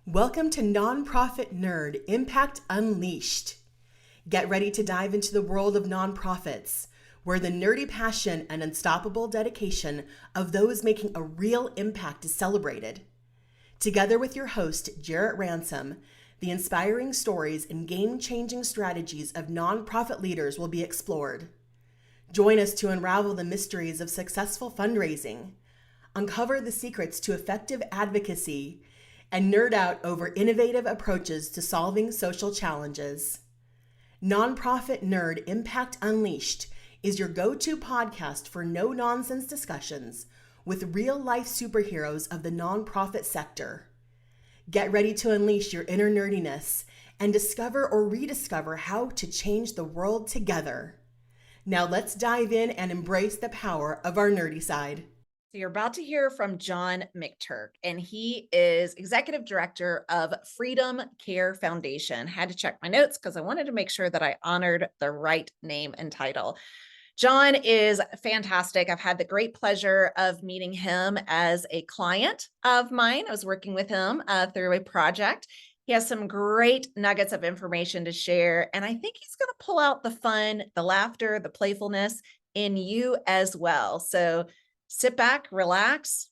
Welcome to Nonprofit Nerd Impact Unleashed. Get ready to dive into the world of nonprofits, where the nerdy passion and unstoppable dedication of those making a real impact is celebrated. Together with your host, Jarrett Ransom, the inspiring stories and game-changing strategies of nonprofit leaders will be explored. Join us to unravel the mysteries of successful fundraising, uncover the secrets to effective advocacy, and nerd out over innovative approaches to solving social challenges. Nonprofit Nerd Impact Unleashed is your go-to podcast for no-nonsense discussions with real-life superheroes of the nonprofit sector. Get ready to unleash your inner nerdiness and discover or rediscover how to change the world together. Now let's dive in and embrace the power of our nerdy side. So you're about to hear from John McTurk, and he is Executive Director of Freedom Care Foundation. Had to check my notes because I wanted to make sure that I honored the right name and title. John is fantastic. I've had the great pleasure of meeting him as a client of mine. I was working with him through a project. He has some great nuggets of information to share, and I think he's going to pull out the fun, the laughter, the playfulness in you as well. So sit back, relax,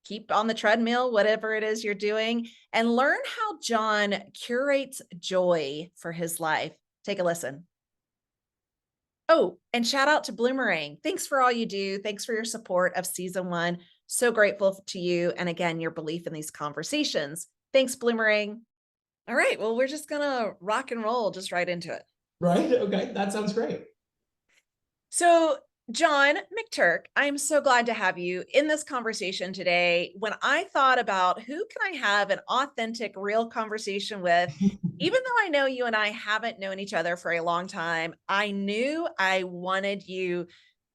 keep on the treadmill, whatever it is you're doing, and learn how John curates joy for his life. Take a listen. Oh, and shout out to Bloomerang. Thanks for all you do. Thanks for your support of season 1. So grateful to you. And again, your belief in these conversations. Thanks, Bloomerang. All right. Well, we're just going to rock and roll just right into it. Right. Okay. That sounds great. So John McTurk, I'm so glad to have you in this conversation today. When I thought about who can I have an authentic, real conversation with, even though I know you and I haven't known each other for a long time, I knew I wanted you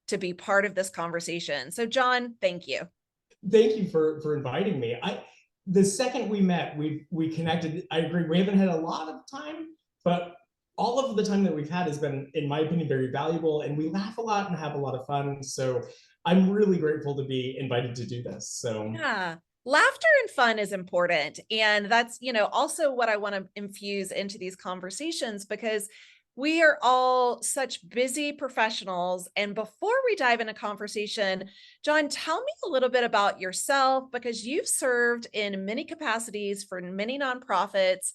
to be part of this conversation. So John, thank you. Thank you for inviting me. The second we met, we connected. I agree. We haven't had a lot of time, but all of the time that we've had has been, in my opinion, very valuable, and we laugh a lot and have a lot of fun. So I'm really grateful to be invited to do this. So yeah, laughter and fun is important. And that's, also what I want to infuse into these conversations, because we are all such busy professionals. And before we dive into conversation, John, tell me a little bit about yourself, because you've served in many capacities for many nonprofits.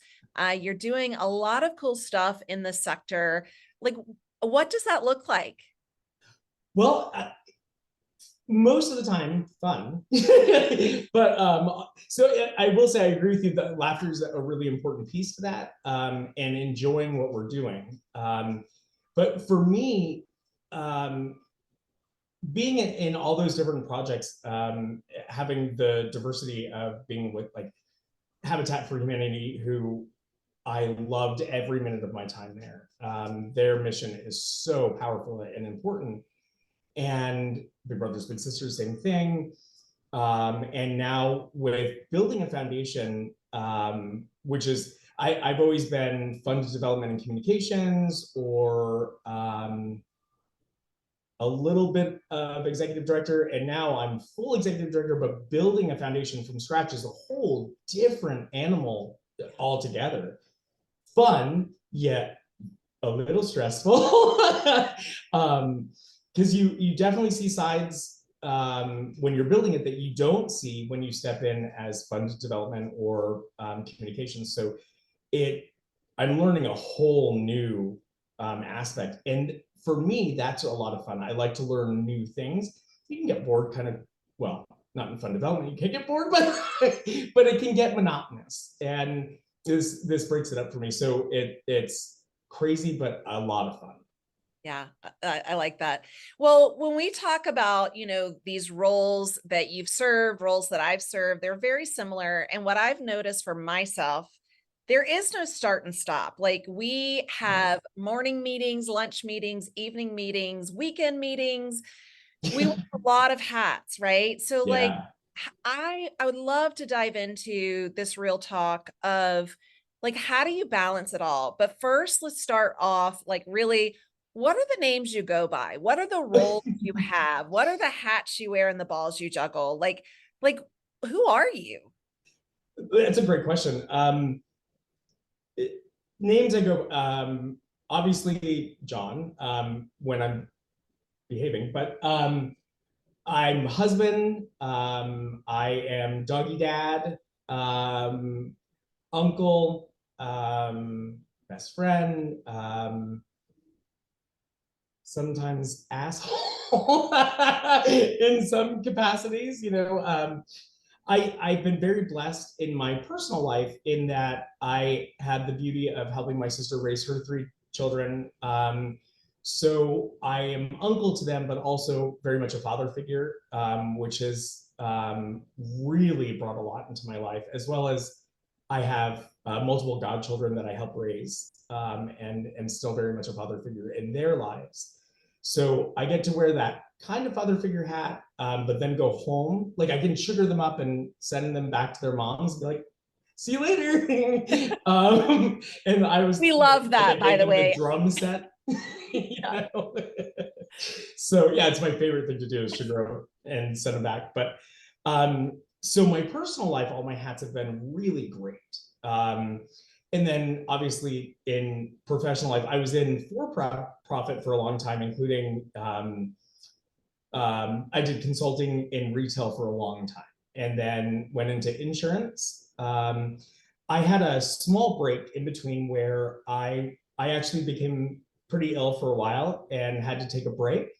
You're doing a lot of cool stuff in the sector. Like, what does that look like? Well, most of the time, fun. But so I will say I agree with you that laughter is a really important piece to that, and enjoying what we're doing. But for me, being in all those different projects, having the diversity of being with like Habitat for Humanity, who I loved every minute of my time there. Their mission is so powerful and important. And Big Brothers Big Sisters, same thing. And now with building a foundation, which is, I've always been funded development and communications, or a little bit of executive director, and now I'm full executive director, but building a foundation from scratch is a whole different animal altogether. Fun, yet a little stressful. Because you definitely see sides when you're building it that you don't see when you step in as fund development or communications. So I'm learning a whole new aspect. And for me, that's a lot of fun. I like to learn new things. You can get bored kind of, well, not in fund development, you can't get bored, but it can get monotonous. And this breaks it up for me. So it's crazy, but a lot of fun. Yeah, I like that. Well, when we talk about, these roles that you've served, roles that I've served, they're very similar. And what I've noticed for myself, there is no start and stop. Like, we have morning meetings, lunch meetings, evening meetings, weekend meetings. We wear a lot of hats, right? So like, I would love to dive into this real talk of like, how do you balance it all? But first, let's start off like, really, what are the names you go by? What are the roles you have? What are the hats you wear and the balls you juggle? Like, who are you? That's a great question. Names I go, obviously John, when I'm behaving, but I'm husband, I am doggy dad, uncle, best friend, sometimes asshole in some capacities, I've been very blessed in my personal life in that I had the beauty of helping my sister raise her three children. So I am uncle to them, but also very much a father figure, which has really brought a lot into my life, as well as I have multiple godchildren that I help raise, and am still very much a father figure in their lives. So I get to wear that kind of father figure hat, but then go home. Like I can sugar them up and send them back to their moms and be like, see you later. And I was We love like, I that, by gave the them the way. drum set. Yeah. So yeah, it's my favorite thing to do is sugar them and send them back. But so my personal life, all my hats have been really great. And then obviously in professional life, I was in for-profit for a long time, including I did consulting in retail for a long time, and then went into insurance. I had a small break in between where I actually became pretty ill for a while and had to take a break.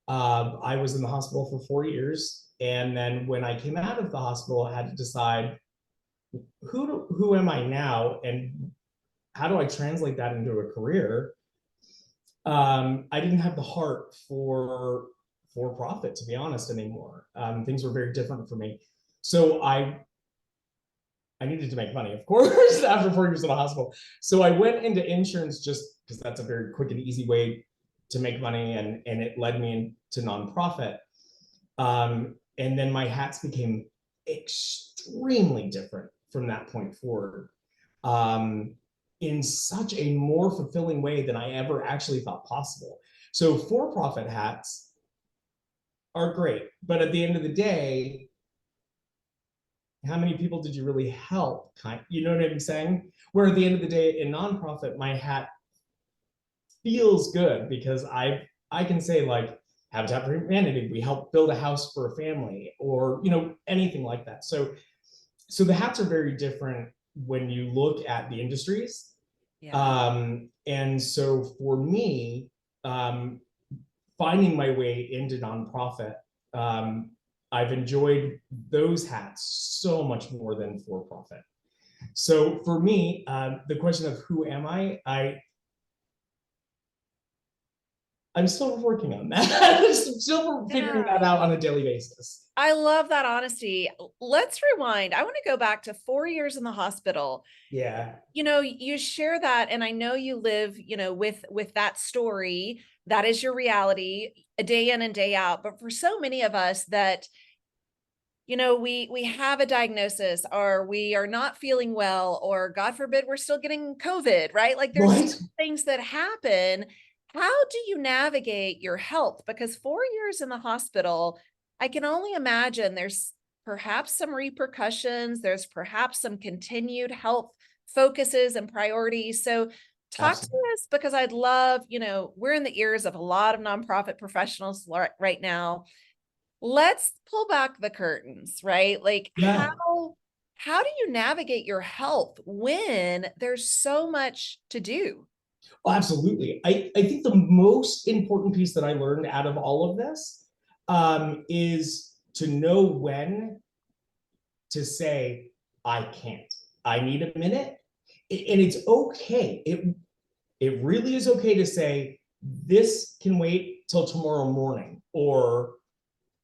I was in the hospital for 4 years, and then when I came out of the hospital, I had to decide who am I now, and how do I translate that into a career? I didn't have the heart for profit, to be honest, anymore. Things were very different for me. So I needed to make money, of course, after 4 years in the hospital. So I went into insurance just because that's a very quick and easy way to make money, and it led me into nonprofit. And then my hats became extremely different from that point forward. In such a more fulfilling way than I ever actually thought possible. So for-profit hats are great, but at the end of the day, how many people did you really help? You know what I'm saying? Where at the end of the day, in nonprofit, my hat feels good because I can say like Habitat for Humanity, we help build a house for a family, or anything like that. So the hats are very different when you look at the industries. Yeah. And so for me, finding my way into nonprofit, I've enjoyed those hats so much more than for profit. So for me, the question of who am I'm still working on that. I'm still figuring that out on a daily basis. I love that honesty. Let's rewind. I want to go back to 4 years in the hospital. Yeah. You share that, and I know you live, with that story. That is your reality, a day in and day out. But for so many of us that, we have a diagnosis, or we are not feeling well, or God forbid, we're still getting COVID, right? Like there's Right. things that happen. How do you navigate your health? Because 4 years in the hospital, I can only imagine there's perhaps some repercussions. There's perhaps some continued health focuses and priorities. So talk to Absolutely. us, because I'd love, we're in the ears of a lot of nonprofit professionals right now. Let's pull back the curtains, right? Like Yeah. how do you navigate your health when there's so much to do? Well, absolutely. I think the most important piece that I learned out of all of this, is to know when to say, I can't. I need a minute. And it's okay. It really is okay to say, this can wait till tomorrow morning, or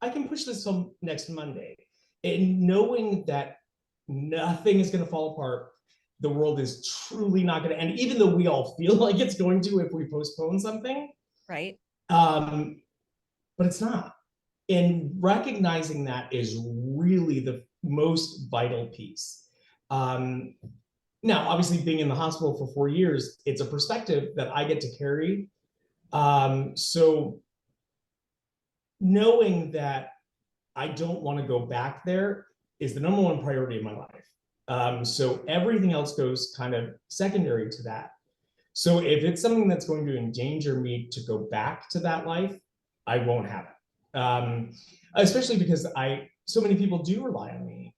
I can push this till next Monday. And knowing that nothing is going to fall apart, the world is truly not going to end, even though we all feel like it's going to if we postpone something. Right. But it's not. And recognizing that is really the most vital piece. Now, obviously, being in the hospital for 4 years, it's a perspective that I get to carry. So knowing that I don't want to go back there is the number one priority in my life. So everything else goes kind of secondary to that. So if it's something that's going to endanger me to go back to that life, I won't have it. Especially because so many people do rely on me.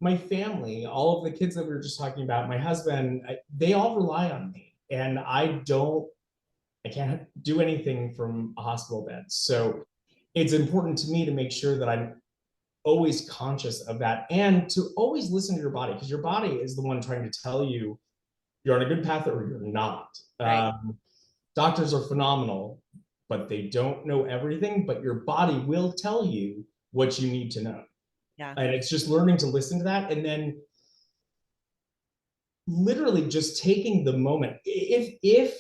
My family, all of the kids that we were just talking about, my husband, they all rely on me. And I can't do anything from a hospital bed. So it's important to me to make sure that I'm always conscious of that and to always listen to your body, because your body is the one trying to tell you you're on a good path or you're not. Right. Doctors are phenomenal, but they don't know everything, but your body will tell you what you need to know. Yeah. And it's just learning to listen to that, and then literally just taking the moment. If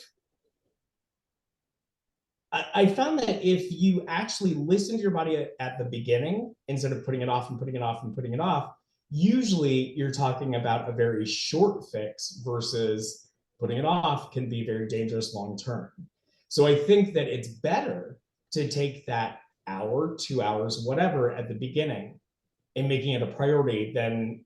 I found that if you actually listen to your body at the beginning, instead of putting it off and putting it off and putting it off, usually you're talking about a very short fix, versus putting it off can be very dangerous long term. So I think that it's better to take that hour, 2 hours, whatever, at the beginning and making it a priority than,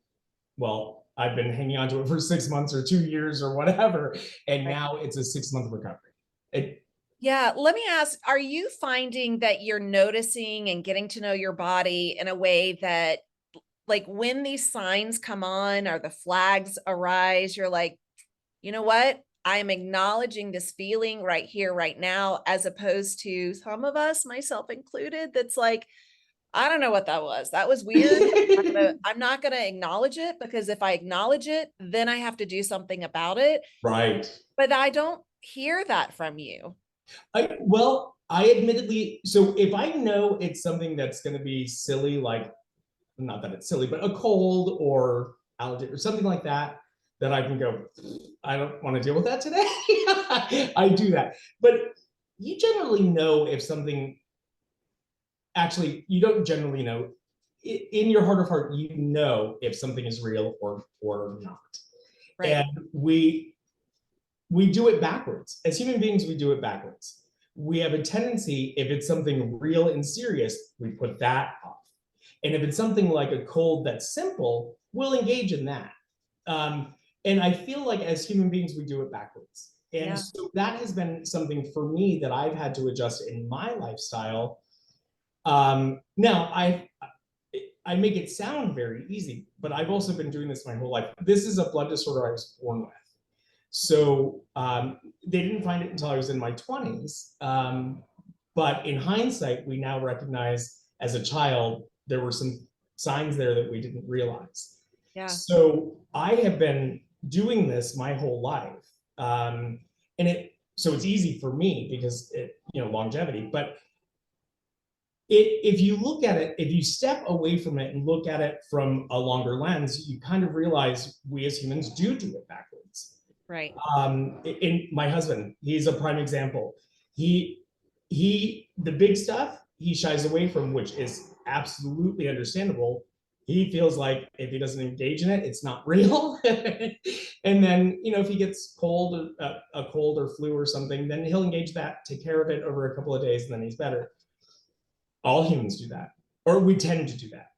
well, I've been hanging on to it for 6 months or 2 years or whatever, and now it's a 6-month recovery. Yeah, let me ask, are you finding that you're noticing and getting to know your body in a way that, like, when these signs come on or the flags arise, you're like, you know what? I'm acknowledging this feeling right here, right now, as opposed to some of us, myself included, that's like, I don't know what that was. That was weird. I'm not gonna acknowledge it, because if I acknowledge it, then I have to do something about it. Right. But I don't hear that from you. I admittedly, so if I know it's something that's going to be silly, like, not that it's silly, but a cold or allergy or something like that, that I can go, I don't want to deal with that today. I do that. But you generally know if something, actually, you don't generally know. In your heart of heart, you know if something is real or not. Right. And we do it backwards. As human beings, we do it backwards. We have a tendency, if it's something real and serious, we put that off. And if it's something like a cold that's simple, we'll engage in that. And I feel like as human beings, we do it backwards. And so that has been something for me that I've had to adjust in my lifestyle. Now, I make it sound very easy, but I've also been doing this my whole life. This is a blood disorder I was born with. So they didn't find it until I was in my 20s. But in hindsight, we now recognize as a child, there were some signs there that we didn't realize. Yeah. So I have been doing this my whole life. So it's easy for me because longevity, but if you look at it, if you step away from it and look at it from a longer lens, you kind of realize we as humans do it backwards. Right. In my husband, he's a prime example. The big stuff he shies away from, which is absolutely understandable. He feels like if he doesn't engage in it, it's not real. And then, if he gets cold, a cold or flu or something, then he'll engage that, take care of it over a couple of days, and then he's better. All humans do that, or we tend to do that.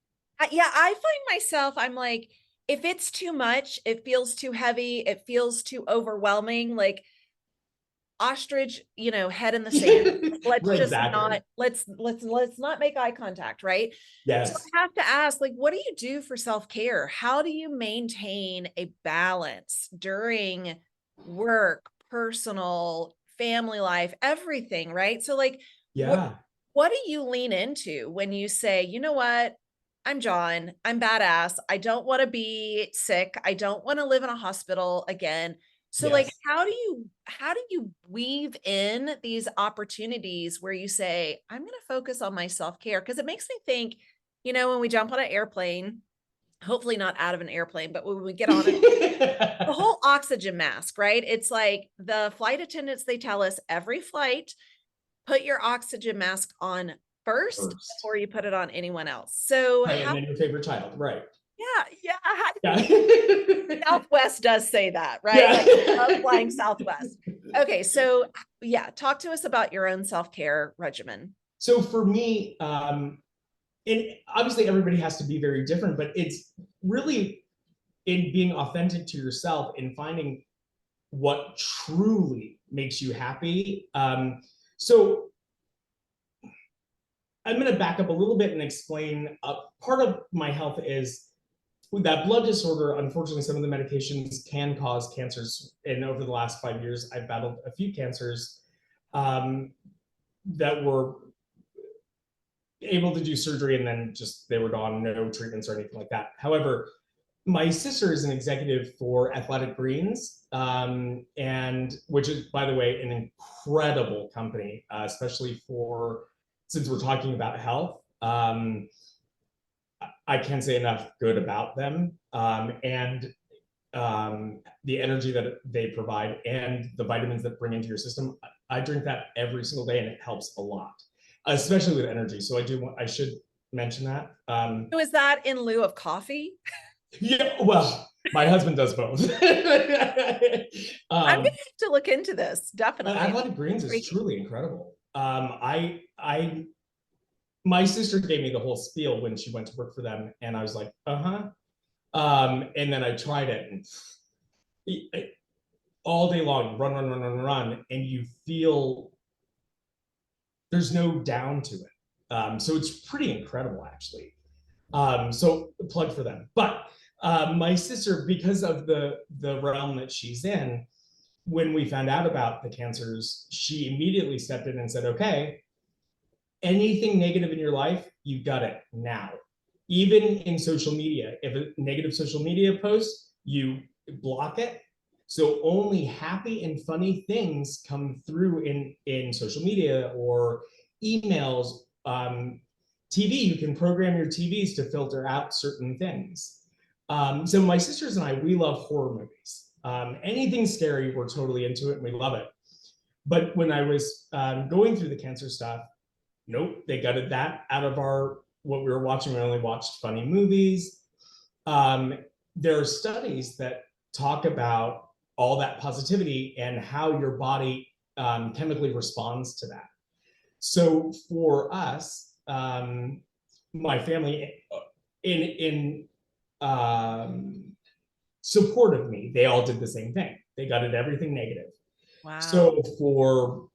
Yeah, I find myself, I'm like, if it's too much, it feels too heavy, it feels too overwhelming, like ostrich, head in the sand. Let's just not, let's not make eye contact, right? Yes. So I have to ask, like, what do you do for self-care? How do you maintain a balance during work, personal, family life, everything, right? So like, what do you lean into when you say, you know what? I'm John, I'm badass. I don't want to be sick. I don't want to live in a hospital again. So like, how do you weave in these opportunities where you say, I'm going to focus on my self-care? Because it makes me think, when we jump on an airplane, hopefully not out of an airplane, but when we get on it, the whole oxygen mask, right? It's like the flight attendants, they tell us every flight, put your oxygen mask on first before you put it on anyone else. So and then your favorite child, right? Yeah. Southwest does say that, right? Yeah. Like, I love flying Southwest. Okay, so talk to us about your own self-care regimen. So for me, and obviously everybody has to be very different, but it's really, in being authentic to yourself, in finding what truly makes you happy. So I'm going to back up a little bit and explain part of my health is that blood disorder. Unfortunately, some of the medications can cause cancers. And over the last 5 years, I've battled a few cancers that were able to do surgery and then just they were gone, no treatments or anything like that. However, my sister is an executive for Athletic Greens, and which is, by the way, an incredible company, especially since we're talking about health. I can't say enough good about them, and the energy that they provide and the vitamins that bring into your system. I drink that every single day, and it helps a lot, especially with energy. So I should mention that. So is that in lieu of coffee? Yeah, well, my husband does both. I'm gonna have to look into this, definitely. Athletic Greens is truly incredible. My sister gave me the whole spiel when she went to work for them, and I was like, and then I tried it, and all day long, run, and you feel there's no down to it. So it's pretty incredible, actually. So plug for them. But my sister, because of the realm that she's in, when we found out about the cancers, she immediately stepped in and said, okay, anything negative in your life, you got it now. Even in social media, if a negative social media post, you block it. So only happy and funny things come through in social media or emails. TV, you can program your TVs to filter out certain things. So my sisters and I, we love horror movies. Anything scary, we're totally into it and we love it. But when I was going through the cancer stuff, nope, they gutted that out of what we were watching. We only watched funny movies. There are studies that talk about all that positivity and how your body chemically responds to that. So for us, my family, in support of me, they all did the same thing. They gutted everything negative. Wow. So for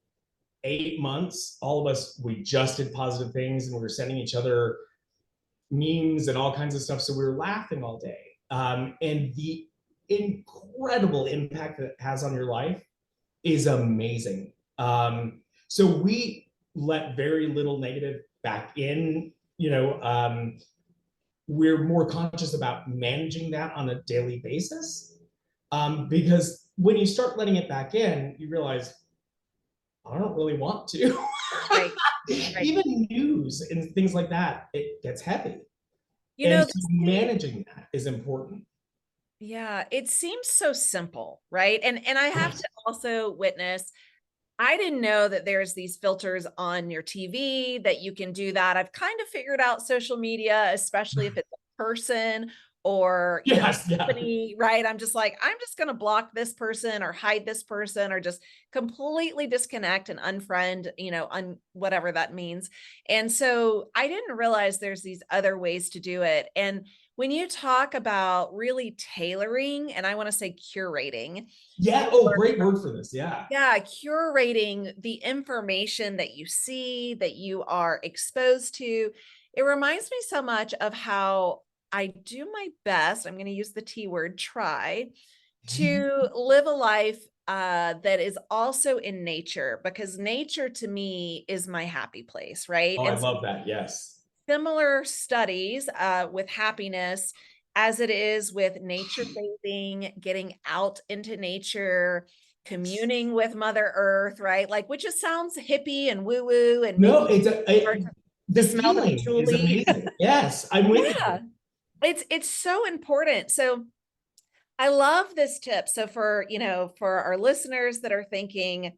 8 months, all of us, we just did positive things, and we were sending each other memes and all kinds of stuff. So we were laughing all day. And the incredible impact that it has on your life is amazing. So we let very little negative back in. We're more conscious about managing that on a daily basis, because when you start letting it back in, you realize, I don't really want to. Right. Even news and things like that, it gets heavy. So managing that is important. Yeah, it seems so simple, right? And I have to also witness, I didn't know that there's these filters on your TV that you can do that. I've kind of figured out social media, especially if it's a person or company, right? I'm just like, I'm just going to block this person or hide this person or just completely disconnect and unfriend, whatever that means. And so I didn't realize there's these other ways to do it. And when you talk about really tailoring, and I want to say curating. Yeah. Oh, great word for this. Yeah. Yeah. Curating the information that you see, that you are exposed to. It reminds me so much of how I do my best. I'm going to use the T word, try to live a life that is also in nature, because nature to me is my happy place, right? Oh, I love that. Yes. Similar studies with happiness as it is with nature bathing, getting out into nature, communing with Mother Earth, right? Like, which just sounds hippie and woo woo. And no, the smell feeling is amazing. Yes, I'm with you. It's so important. So I love this tip. So for our listeners that are thinking,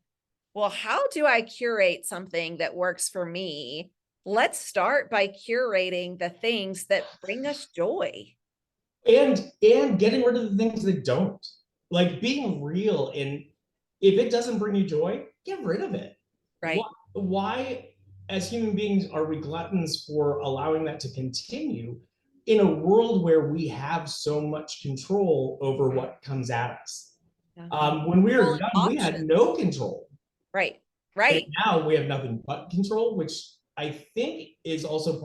well, how do I curate something that works for me? Let's start by curating the things that bring us joy. And getting rid of the things that don't. Like being real, and if it doesn't bring you joy, get rid of it. Right. Why as human beings are we gluttons for allowing that to continue in a world where we have so much control over what comes at us. When we were young, we had no control. Right. And now we have nothing but control, which I think is also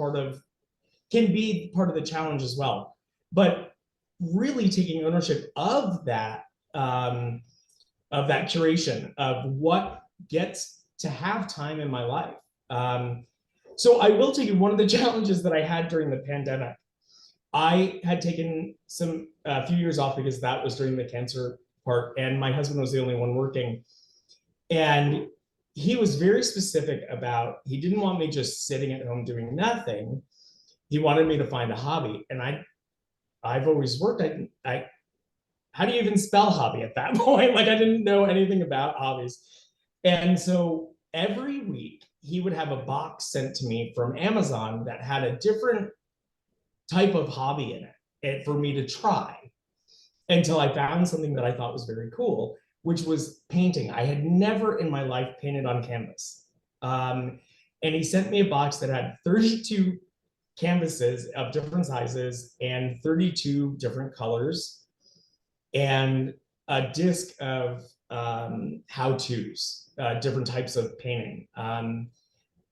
can be part of the challenge as well. But really taking ownership of that curation of what gets to have time in my life. So I will tell you, one of the challenges that I had during the pandemic, I had taken a few years off because that was during the cancer part, and my husband was the only one working. And he was very specific about, he didn't want me just sitting at home doing nothing. He wanted me to find a hobby. And I've always worked. How do you even spell hobby at that point? Like, I didn't know anything about hobbies. And so every week he would have a box sent to me from Amazon that had a different type of hobby in it, and for me to try, until I found something that I thought was very cool, which was painting. I had never in my life painted on canvas. And he sent me a box that had 32 canvases of different sizes and 32 different colors, and a disc of how-tos, different types of painting.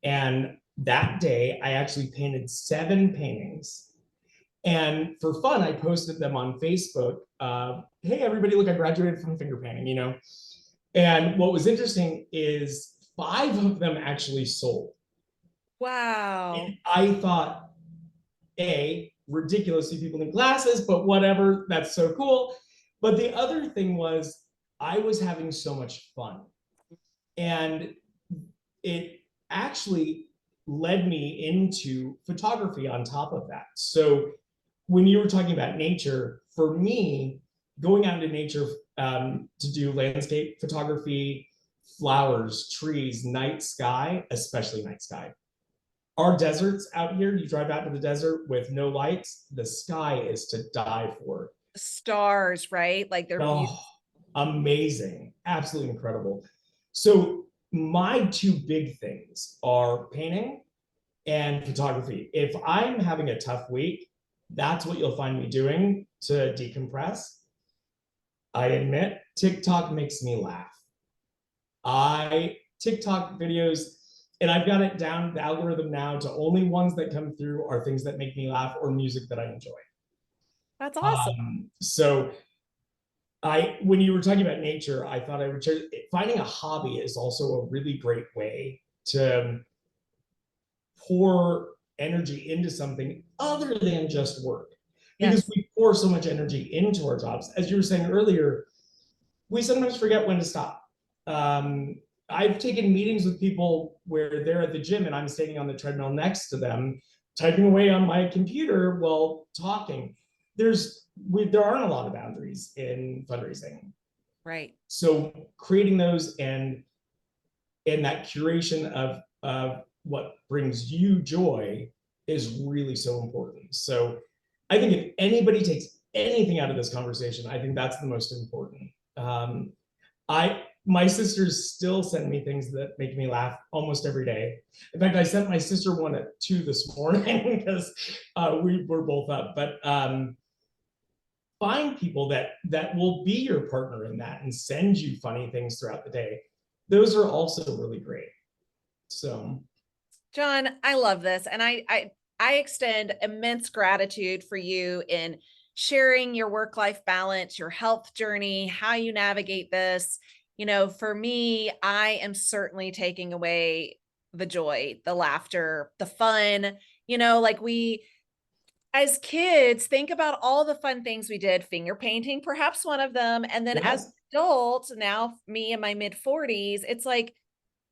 And that day, I actually painted 7 paintings. And for fun, I posted them on Facebook. Hey, everybody, look, I graduated from finger painting, you know? And what was interesting is 5 of them actually sold. Wow. And I thought, ridiculously, people need glasses, but whatever, that's so cool. But the other thing was, I was having so much fun. And it actually led me into photography on top of that. So when you were talking about nature, for me, going out into nature to do landscape photography, flowers, trees, night sky, especially night sky. Our deserts out here, you drive out to the desert with no lights, the sky is to die for. Stars, right? Like they're beautiful. Amazing, absolutely incredible. So my 2 big things are painting and photography. If I'm having a tough week, that's what you'll find me doing to decompress. I admit, TikTok makes me laugh. TikTok videos, and I've got it down, the algorithm now, to only ones that come through are things that make me laugh or music that I enjoy. That's awesome. So when you were talking about nature, I thought I would share, finding a hobby is also a really great way to pour energy into something other than just work. Because we pour so much energy into our jobs. As you were saying earlier, we sometimes forget when to stop. I've taken meetings with people where they're at the gym and I'm standing on the treadmill next to them, typing away on my computer while talking. There aren't a lot of boundaries in fundraising. Right. So creating those and that curation of what brings you joy is really so important. So I think if anybody takes anything out of this conversation, I think that's the most important. My sisters still send me things that make me laugh almost every day. In fact, I sent my sister one at 2 this morning because we were both up. But find people that will be your partner in that and send you funny things throughout the day. Those are also really great. So, John, I love this, and I extend immense gratitude for you in sharing your work-life balance, your health journey, how you navigate this. You know, for me, I am certainly taking away the joy, the laughter, the fun. You know, like as kids, think about all the fun things we did, finger painting, perhaps one of them. And then as adults, now me in my mid-40s, it's like,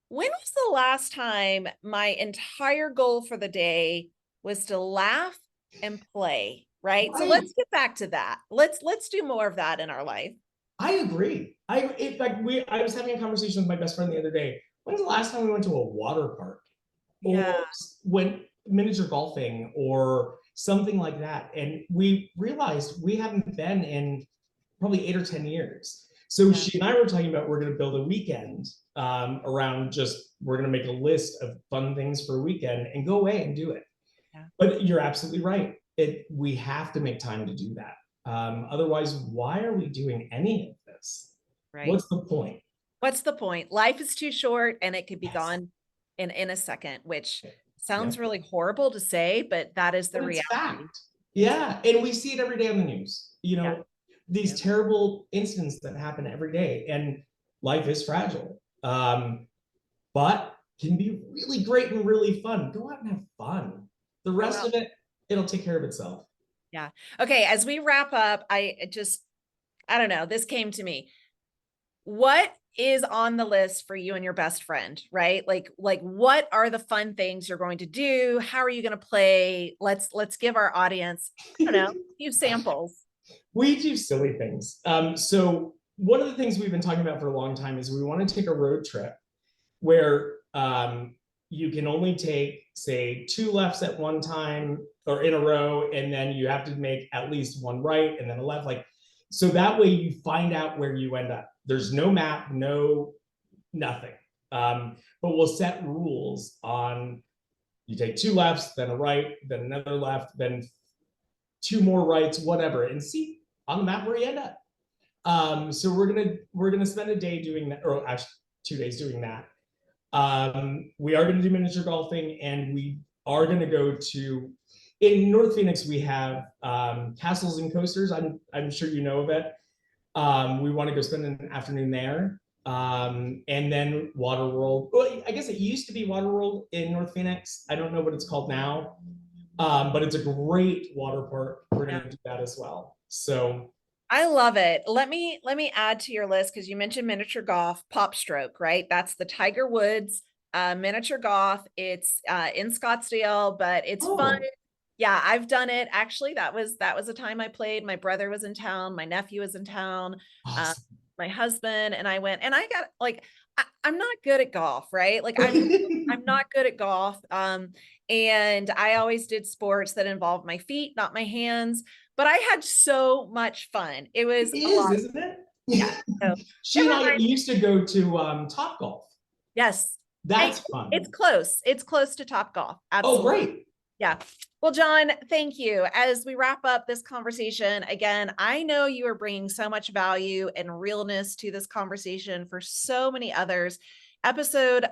when was the last time my entire goal for the day was to laugh and play, right? So let's get back to that. Let's do more of that in our life. I agree. In fact, I was having a conversation with my best friend the other day. When's the last time we went to a water park? Or went miniature golfing or something like that? And we realized we haven't been in probably 8 or 10 years. So she and I were talking about, we're going to build a weekend around we're going to make a list of fun things for a weekend and go away and do it. But you're absolutely right. we have to make time to do that. Otherwise, why are we doing any of this? Right. What's the point? What's the point? Life is too short and it could be Yes. gone in a second, which sounds Yep. really horrible to say, but that is the But it's reality. fact. Yeah. And we see it every day on the news, you know, Yeah. these terrible incidents that happen every day, and life is fragile. But can be really great and really fun. Go out and have fun. The rest of it, it'll take care of itself. Yeah. Okay. As we wrap up, I don't know, this came to me. What is on the list for you and your best friend, right? Like what are the fun things you're going to do? How are you going to play? Let's give our audience, I don't know, a few samples. We do silly things. So one of the things we've been talking about for a long time is we want to take a road trip where you can only take, say, 2 lefts at one time or in a row, and then you have to make at least 1 right and then a left. Like, so that way you find out where you end up. There's no map, no nothing. But we'll set rules on, you take 2 lefts, then a right, then another left, then 2 more rights, whatever, and see on the map where you end up. So we're gonna spend a day doing that, or actually 2 days doing that. We are going to do miniature golfing, and we are going to go to, in North Phoenix, we have Castles and Coasters. I'm sure you know of it. We want to go spend an afternoon there. And then Waterworld. Well, I guess it used to be Waterworld in North Phoenix. I don't know what it's called now. But it's a great water park. We're going to do that as well. So I love it. Let me add to your list, because you mentioned miniature golf, Pop Stroke, right? That's the Tiger Woods miniature golf. It's in Scottsdale, but it's fun. Yeah, I've done it. Actually, that was a time I played. My brother was in town, my nephew was in town, awesome. my husband and I went, and I got like, I'm not good at golf, right? Like I'm not good at golf. And I always did sports that involved my feet, not my hands. But I had so much fun. It was It a is, lot. isn't it? Yeah. So She and I used to go to Top Golf. yes. That's fun. It's close. It's close to Top Golf. Absolutely. Oh, great. Yeah. Well, John, thank you. As we wrap up this conversation, again, I know you are bringing so much value and realness to this conversation for so many others. Episode,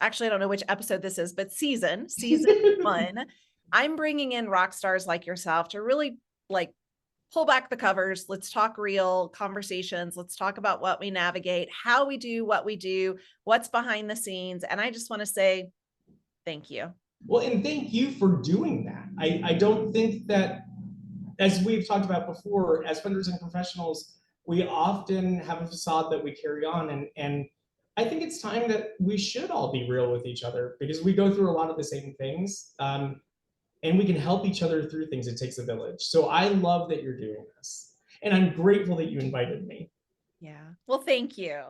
actually, I don't know which episode this is, but season 1, I'm bringing in rock stars like yourself to really like pull back the covers. Let's talk real conversations. Let's talk about what we navigate, how we do what we do, what's behind the scenes. And I just want to say thank you. Well, and thank you for doing that. I don't think that, as we've talked about before, as funders and professionals, we often have a facade that we carry on. And I think it's time that we should all be real with each other, because we go through a lot of the same things. And we can help each other through things. It takes a village. So I love that you're doing this. And I'm grateful that you invited me. Yeah. Well, thank you.